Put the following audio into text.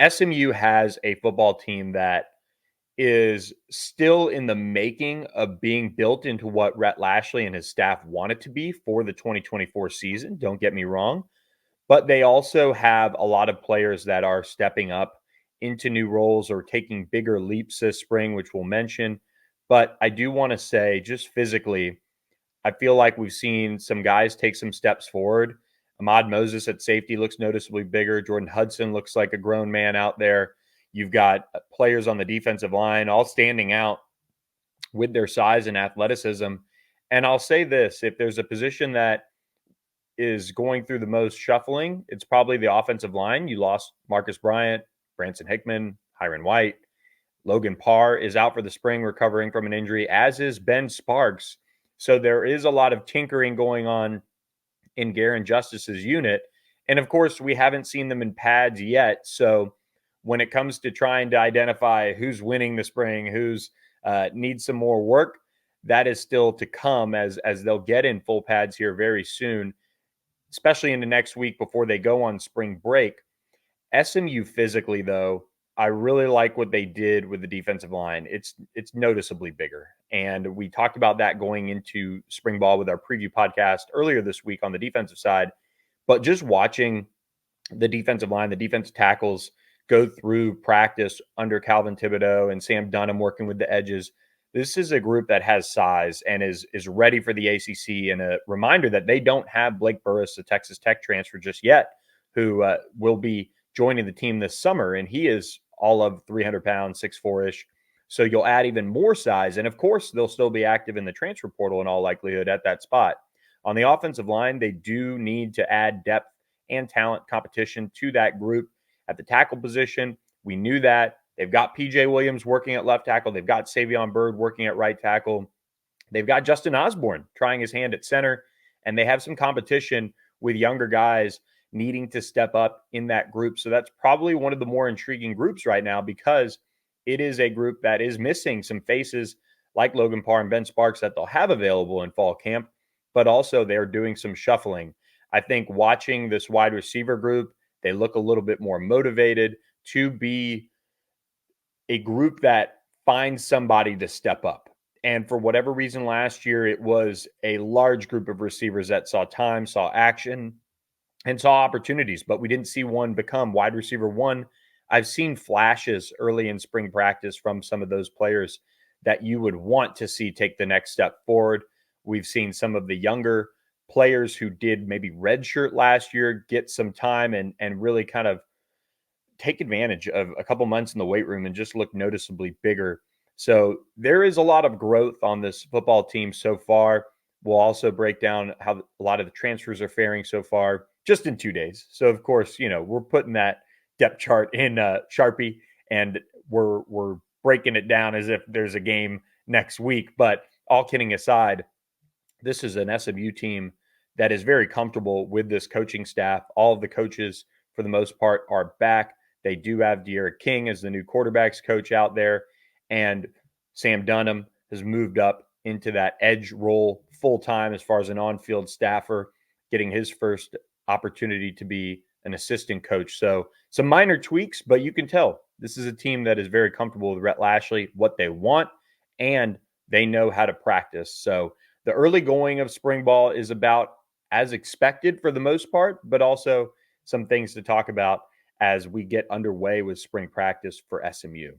SMU has a football team that is still in the making of being built into what Rhett Lashley and his staff want it to be for the 2024 season. Don't get me wrong. But they also have a lot of players that are stepping up into new roles or taking bigger leaps this spring, which we'll mention. But I do want to say, just physically, I feel like we've seen some guys take some steps forward. Ahmad Moses at safety looks noticeably bigger. Jordan Hudson looks like a grown man out there. You've got players on the defensive line all standing out with their size and athleticism. And I'll say this, if there's a position that is going through the most shuffling, it's probably the offensive line. You lost Marcus Bryant, Branson Hickman, Hiron White. Logan Parr is out for the spring, recovering from an injury, as is Ben Sparks. So there is a lot of tinkering going on in Garen Justice's unit. And of course, we haven't seen them in pads yet. So when it comes to trying to identify who's winning the spring, who's needs some more work, that is still to come as they'll get in full pads here very soon, especially in the next week before they go on spring break. SMU physically, though, I really like what they did with the defensive line. It's noticeably bigger. And we talked about that going into spring ball with our preview podcast earlier this week on the defensive side. But just watching the defensive line, the defensive tackles go through practice under Calvin Thibodeau and Sam Dunham working with the edges, this is a group that has size and is ready for the ACC. And a reminder that they don't have Blake Burris, the Texas Tech transfer, just yet, who will be joining the team this summer. And he is all of 300 pounds, 6'4"-ish. So you'll add even more size. And of course, they'll still be active in the transfer portal in all likelihood at that spot. On the offensive line, they do need to add depth and talent competition to that group. At the tackle position, we knew that. They've got PJ Williams working at left tackle. They've got Savion Byrd working at right tackle. They've got Justin Osborne trying his hand at center. And they have some competition with younger guys needing to step up in that group. So that's probably one of the more intriguing groups right now, because it is a group that is missing some faces like Logan Parr and Ben Sparks that they'll have available in fall camp, but also they're doing some shuffling. I think watching this wide receiver group, they look a little bit more motivated to be a group that finds somebody to step up. And for whatever reason, last year, it was a large group of receivers that saw time, saw action, and saw opportunities, but we didn't see one become wide receiver one. I've seen flashes early in spring practice from some of those players that you would want to see take the next step forward. We've seen some of the younger players who did maybe redshirt last year get some time and really kind of take advantage of a couple months in the weight room and just look noticeably bigger. So there is a lot of growth on this football team so far. We'll also break down how a lot of the transfers are faring so far just in 2 days. So of course, we're putting that depth chart in Sharpie, and we're breaking it down as if there's a game next week. But all kidding aside, this is an SMU team that is very comfortable with this coaching staff. All of the coaches, for the most part, are back. They do have De'Ara King as the new quarterbacks coach out there. And Sam Dunham has moved up into that edge role full-time as far as an on-field staffer, getting his first opportunity to be an assistant coach. So some minor tweaks, but you can tell this is a team that is very comfortable with Rhett Lashley, what they want, and they know how to practice. So the early going of spring ball is about as expected for the most part, but also some things to talk about as we get underway with spring practice for SMU.